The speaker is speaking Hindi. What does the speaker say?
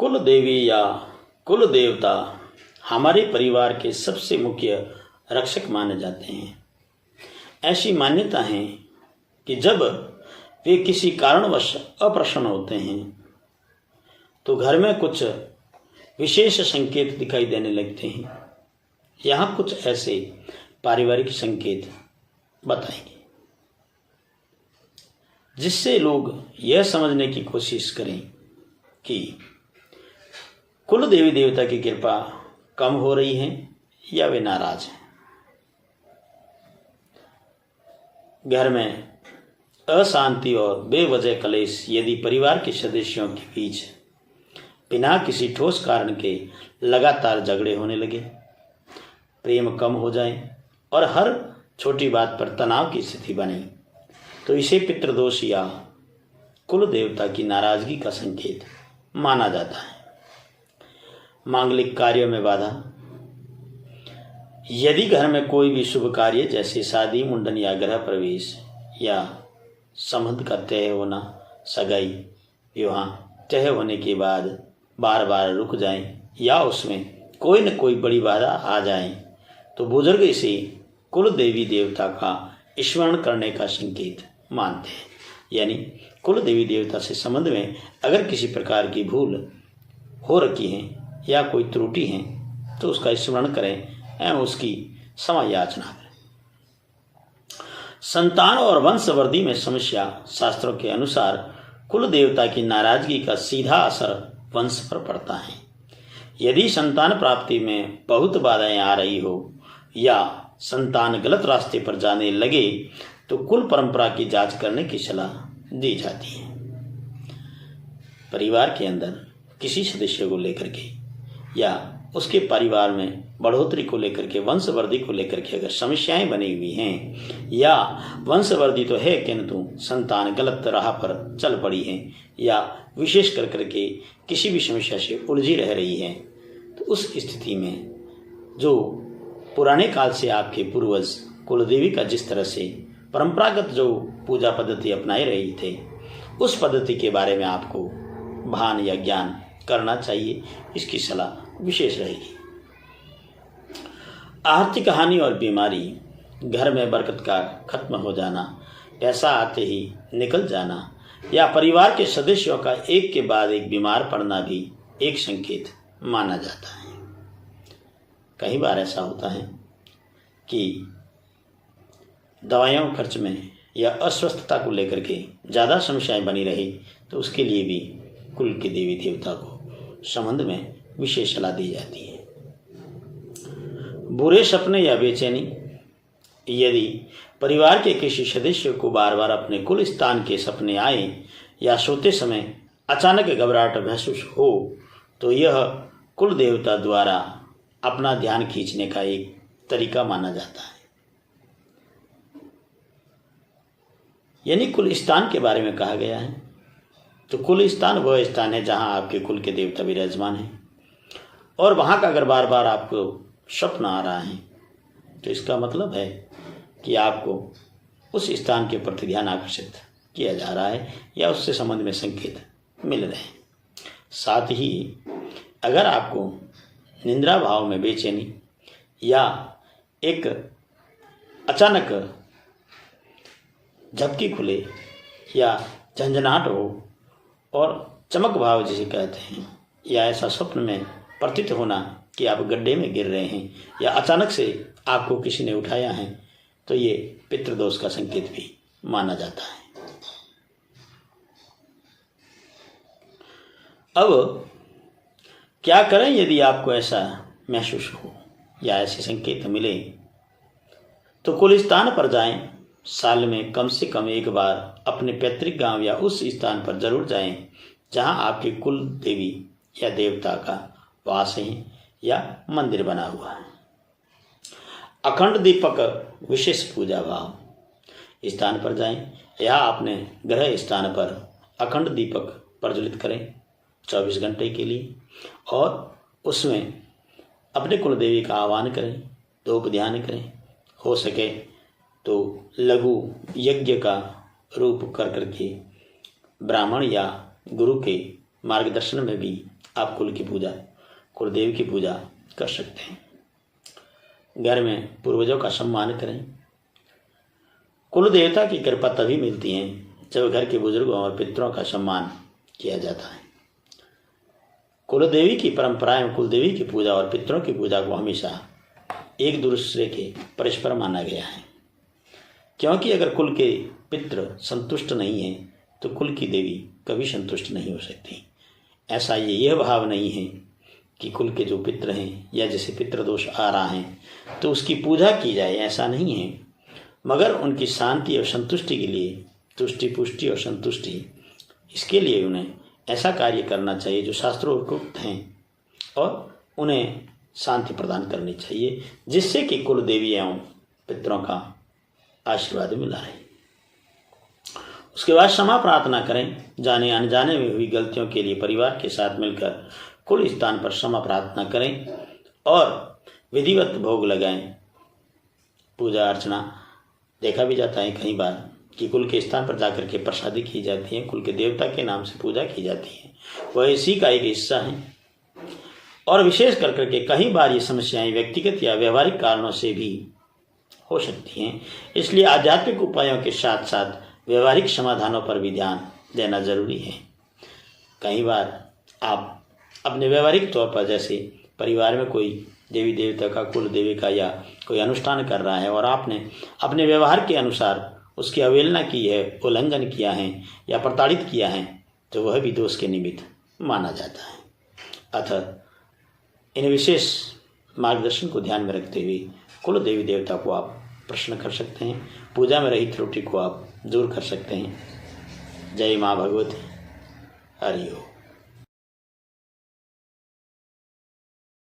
कुल देवी या कुल देवता हमारे परिवार के सबसे मुख्य रक्षक माने जाते हैं। ऐसी मान्यता है कि जब वे किसी कारणवश अप्रसन्न होते हैं तो घर में कुछ विशेष संकेत दिखाई देने लगते हैं। यहाँ कुछ ऐसे पारिवारिक संकेत बताएंगे जिससे लोग यह समझने की कोशिश करें कि कुल देवी देवता की कृपा कम हो रही है या वे नाराज हैं। घर में अशांति और बेवजह कलेश यदि परिवार के सदस्यों के बीच बिना किसी ठोस कारण के लगातार झगड़े होने लगे, प्रेम कम हो जाए और हर छोटी बात पर तनाव की स्थिति बने, तो इसे पितृदोष या कुल देवता की नाराजगी का संकेत माना जाता है। मांगलिक कार्यों में बाधा। यदि घर में कोई भी शुभ कार्य जैसे शादी, मुंडन या गृह प्रवेश या संबंध का तय होना, सगाई, विवाह तय होने के बाद बार बार रुक जाए या उसमें कोई न कोई बड़ी बाधा आ जाए, तो बुजुर्ग इसे कुल देवी देवता का स्मरण करने का संकेत मानते हैं। यानी कुल देवी देवता से संबंध में अगर किसी प्रकार की भूल हो रखी है या कोई त्रुटि है तो उसका स्मरण करें एवं उसकी क्षमा याचना करें। संतान और वंशवृद्धि में समस्या। शास्त्रों के अनुसार कुल देवता की नाराजगी का सीधा असर वंश पर पड़ता है। यदि संतान प्राप्ति में बहुत बाधाएं आ रही हो या संतान गलत रास्ते पर जाने लगे तो कुल परंपरा की जांच करने की सलाह दी जाती है। परिवार के अंदर किसी सदस्य को लेकर के या उसके परिवार में बढ़ोतरी को लेकर के, वंशवृद्धि को लेकर के अगर समस्याएं बनी हुई हैं या वंशवृद्धि तो है किंतु संतान गलत राह पर चल पड़ी है या विशेष कर करके किसी भी समस्या से उलझी रह रही है, तो उस स्थिति में जो पुराने काल से आपके पूर्वज कुलदेवी का जिस तरह से परंपरागत जो पूजा पद्धति अपनाए रही थे, उस पद्धति के बारे में आपको भान या ज्ञान करना चाहिए। इसकी सलाह विशेष रहेगी। आर्थिक हानि और बीमारी। घर में बरकत का खत्म हो जाना, पैसा आते ही निकल जाना या परिवार के सदस्यों का एक के बाद एक बीमार पड़ना भी एक संकेत माना जाता है। कई बार ऐसा होता है कि दवाइयों खर्च में या अस्वस्थता को लेकर के ज़्यादा समस्याएं बनी रही, तो उसके लिए भी कुल के देवी देवता को संबंध में विशेष सलाह दी जाती है। बुरे सपने या बेचैनी। यदि परिवार के किसी सदस्य को बार बार अपने कुल स्थान के सपने आए या सोते समय अचानक घबराहट महसूस हो, तो यह कुल देवता द्वारा अपना ध्यान खींचने का एक तरीका माना जाता है। यानी कुल स्थान के बारे में कहा गया है, तो कुल स्थान वह स्थान है जहां आपके कुल के देवता विराजमान हैं और वहां का अगर बार बार आपको स्वप्न आ रहा है तो इसका मतलब है कि आपको उस स्थान के प्रति ध्यान आकर्षित किया जा रहा है या उससे संबंध में संकेत मिल रहे हैं। साथ ही अगर आपको निंद्रा भाव में बेचैनी या एक अचानक झपकी खुले या झंझनाहट हो और चमक भाव जिसे कहते हैं, या ऐसा स्वप्न में प्रतीत होना कि आप गड्ढे में गिर रहे हैं या अचानक से आपको किसी ने उठाया है, तो ये पितृदोष का संकेत भी माना जाता है। अब क्या करें यदि आपको ऐसा महसूस हो या ऐसे संकेत मिले? तो कुल स्थान पर जाएं। साल में कम से कम एक बार अपने पैतृक गांव या उस स्थान पर जरूर जाएं जहां आपके कुल देवी या देवता का वास है या मंदिर बना हुआ है। अखंड दीपक विशेष पूजा भाव। स्थान पर जाएं या अपने गृह स्थान पर अखंड दीपक प्रज्वलित करें 24 घंटे के लिए और उसमें अपने कुल देवी का आह्वान करें, धूप ध्यान करें। हो सके तो लघु यज्ञ का रूप कर करके ब्राह्मण या गुरु के मार्गदर्शन में भी आप कुल की पूजा, कुलदेव की पूजा कर सकते हैं। घर में पूर्वजों का सम्मान करें। कुल देवता की कृपा तभी मिलती है जब घर के बुजुर्गों और पितरों का सम्मान किया जाता है। कुलदेवी की परंपराएं में कुलदेवी की पूजा और पितरों की पूजा को हमेशा एक दूसरे के परस्पर माना गया है, क्योंकि अगर कुल के पितृ संतुष्ट नहीं हैं तो कुल की देवी कभी संतुष्ट नहीं हो सकती। ऐसा यह भाव नहीं है कि कुल के जो पितृ हैं या जैसे पितृदोष आ रहा है तो उसकी पूजा की जाए, ऐसा नहीं है, मगर उनकी शांति और संतुष्टि के लिए, तुष्टि पुष्टि और संतुष्टि, इसके लिए उन्हें ऐसा कार्य करना चाहिए जो शास्त्रोक्त हैं और उन्हें शांति प्रदान करनी चाहिए, जिससे कि कुल देवी एवं पितरों का आशीर्वाद मिला रहे। उसके बाद क्षमा प्रार्थना करें। जाने अनजाने में हुई गलतियों के लिए परिवार के साथ मिलकर कुल स्थान पर क्षमा प्रार्थना करें और विधिवत भोग लगाएं। पूजा अर्चना देखा भी जाता है कई बार कि कुल के स्थान पर जाकर के प्रसादी की जाती है, कुल के देवता के नाम से पूजा की जाती है, वह इसी का एक हिस्सा है। और विशेष कर करके कई बार ये समस्याएं व्यक्तिगत या व्यवहारिक कारणों से भी हो सकती हैं, इसलिए आध्यात्मिक उपायों के साथ साथ व्यवहारिक समाधानों पर भी ध्यान देना जरूरी है। कई बार आप अपने व्यवहारिक तौर पर, जैसे परिवार में कोई देवी देवता का, कुल देवी का या कोई अनुष्ठान कर रहा है और आपने अपने व्यवहार के अनुसार उसकी अवहेलना की है, उल्लंघन किया है या प्रताड़ित किया है, तो वह भी दोष के निमित्त माना जाता है। अतः इन विशेष मार्गदर्शन को ध्यान में रखते हुए कुल देवी देवता को आप प्रश्न कर सकते हैं, पूजा में रही त्रुटि को आप दूर कर सकते हैं। जय माँ भगवती। हरि ओम।